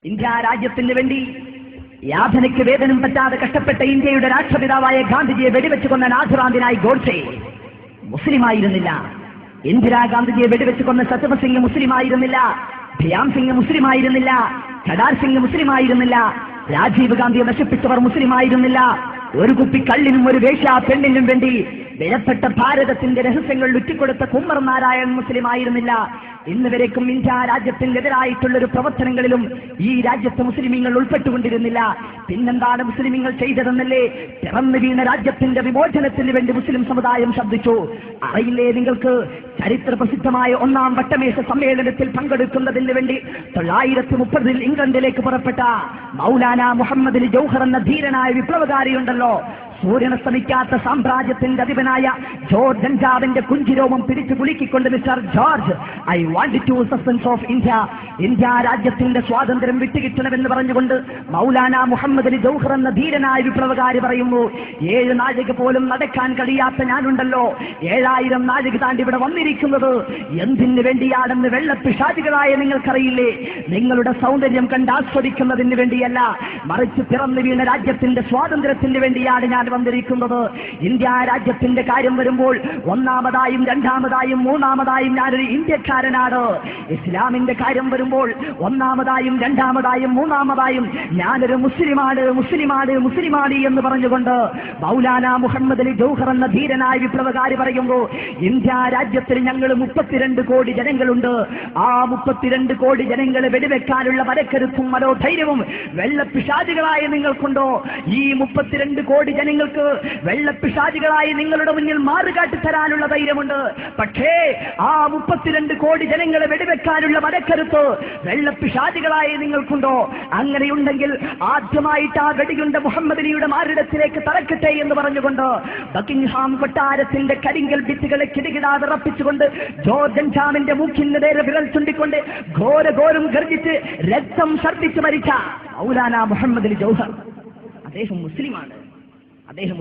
India രാജ്യത്തിന് വേണ്ടി യാതനയ്ക്ക് വേദനം പറ്റാതെ കഷ്ടപ്പെട്ട ഇന്ത്യയുടെ രാഷ്ട്രപിതാവായ ഗാന്ധിജിയെ വെടിവെച്ചു കൊന്ന നാഥുറാന്തിനായി ഗോഡ്സെ മുസ്ലിമായിരുന്നില്ല. ഇന്ദിരാഗാന്ധിജിയെ വെടിവെച്ചു കൊന്ന സത്യവ സിംഗ് മുസ്ലിമായിരുന്നില്ല. ഭ്യാം സിംഗ് മുസ്ലിമായിരുന്നില്ല. ഖഡാർ സിംഗ് മുസ്ലിമായിരുന്നില്ല. രാജീവ് ഗാന്ധിയെ നശിപ്പിച്ചവർ മുസ്ലിമായിരുന്നില്ല. ഒരു കുപ്പി കള്ളിനും ഒരു വേശ്യാ പെണ്ണിനും വേണ്ടി വിലപ്പെട്ട ഭാരതത്തിന്റെ രഹസ്യങ്ങൾ ഉറ്റിക്കൊടുത്ത കുമ്മർ നാരായൺ മുസ്ലിമായിരുന്നില്ല. ഇന്ന് വരേക്കും ഇന്ത്യ രാജ്യത്തിനെതിരായിട്ടുള്ളൊരു പ്രവർത്തനങ്ങളിലും ഈ രാജ്യത്തെ മുസ്ലിമീങ്ങൾ ഉൾപ്പെട്ടുകൊണ്ടിരുന്നില്ല. പിന്നെന്താണ് മുസ്ലിമീങ്ങൾ ചെയ്തതെന്നല്ലേ? പിറന്നു വീണ രാജ്യത്തിന്റെ വിമോചനത്തിന് വേണ്ടി മുസ്ലിം സമുദായം ശബ്ദിച്ചു. അറിയില്ലേ നിങ്ങൾക്ക്? ചരിത്ര പ്രസിദ്ധമായ 1-ാം വട്ടമേശ സമ്മേളനത്തിൽ പങ്കെടുക്കുന്നതിന് വേണ്ടി 1930 ഇംഗ്ലണ്ടിലേക്ക് പുറപ്പെട്ട മൗലാന മുഹമ്മദ് അലി ജൗഹർ എന്ന ധീരനായ വിപ്ലവകാരിയുണ്ടല്ലോ. സൂര്യനസ്തമിക്കാത്ത സാമ്രാജ്യത്തിന്റെ അധിപനായ ജോർജ് ഗഞ്ചാവിന്റെ കുഞ്ചിരോമം പിടിച്ചു കുലുക്കിക്കൊണ്ട് mister George, I want to suspense of India, India രാജ്യത്തിന്റെ സ്വാതന്ത്ര്യം വിട്ടുകിട്ടണമെന്ന് പറഞ്ഞുകൊണ്ട് മൗലാന മുഹമ്മദ് അലി ജൗഹർ എന്ന ധീരനായ വിപ്ലവകാരി പറയുന്നു, 7 നാഴിക പോലും നടക്കാൻ കഴിയാത്ത ഞാനുണ്ടല്ലോ 7000 നാഴിക താണ്ടി ഇവിടെ വന്നിരിക്കുന്നത് എന്തിനു വേണ്ടിയാണെന്ന് വെള്ളപ്പിശാചികളായ നിങ്ങൾക്കറിയില്ലേ? നിങ്ങളുടെ സൗന്ദര്യം കണ്ട് ആസ്വദിക്കുന്നതിന് വേണ്ടിയല്ല, മറിച്ച് പിറന്നു വീണ രാജ്യത്തിന്റെ സ്വാതന്ത്ര്യത്തിന് വേണ്ടിയാണ് ഞാൻ വന്നിരിക്കുന്നത്. ഇന്ത്യ രാജ്യത്തിന്റെ കാര്യം വരുമ്പോൾ 1-ാമതായും 2-ാമതായും 3-ാമതായും ഞാനൊരു ഇന്ത്യക്കാരനാണ്. ഇസ്ലാമിന്റെ കാര്യം വരുമ്പോൾ 1-ാമതായും 2-ാമതായും 3-ാമതായും ഞാനൊരു മുസ്ലിമാണ് എന്ന് പറഞ്ഞുകൊണ്ട് മൗലാന മുഹമ്മദ് അലി ജൗഹർ എന്ന ധീരനായ വിപ്ലവകാരി പറയുന്നു, ഇന്ത്യ രാജ്യത്തിൽ ഞങ്ങൾ 32 കോടി ജനങ്ങളുണ്ട്. ആ 32 കോടി ജനങ്ങളെ വെടിവെക്കാനുള്ള വരക്കരുത്തും മനോധൈര്യവും വെള്ളപ്പിശാചികളായ നിങ്ങൾക്കുണ്ടോ? ഈ 32 കോടി ജനങ്ങൾക്ക് വെള്ളപ്പിശാചികളായി നിങ്ങളുടെ മുന്നിൽ മാറുകാട്ടി തരാനുള്ള ധൈര്യമുണ്ട്. പക്ഷേ ആ 32 കോടി ജനങ്ങളെ വെടിവെക്കാനുള്ള വരക്കരുത്ത് വെള്ളപ്പിശാചികളായി നിങ്ങൾക്കുണ്ടോ? അങ്ങനെയുണ്ടെങ്കിൽ ആദ്യമായിട്ട് ആ വെടിയുണ്ട മുഹമ്മദ് അലിയുടെ മാറിടത്തിലേക്ക് തറക്കട്ടെ എന്ന് പറഞ്ഞുകൊണ്ട് ബക്കിംഗ്ഹാം കൊട്ടാരത്തിന്റെ കരിങ്കൽ ഭിത്തികളെ കിടുകിടാ വിറപ്പിച്ചുകൊണ്ട് ജോർജ് ഗഞ്ചാമിന്റെ മൂക്കിന് നേരെ വിരൽ ചുണ്ടിക്കൊണ്ട് ഘോരം ഗർജിച്ച് രക്തം ഛർദ്ദിച്ച് മരിച്ച മൗലാന മുഹമ്മദ് അലി ജൗഹർ, അദ്ദേഹം മുസ്ലിമാണ്. അദ്ദേഹം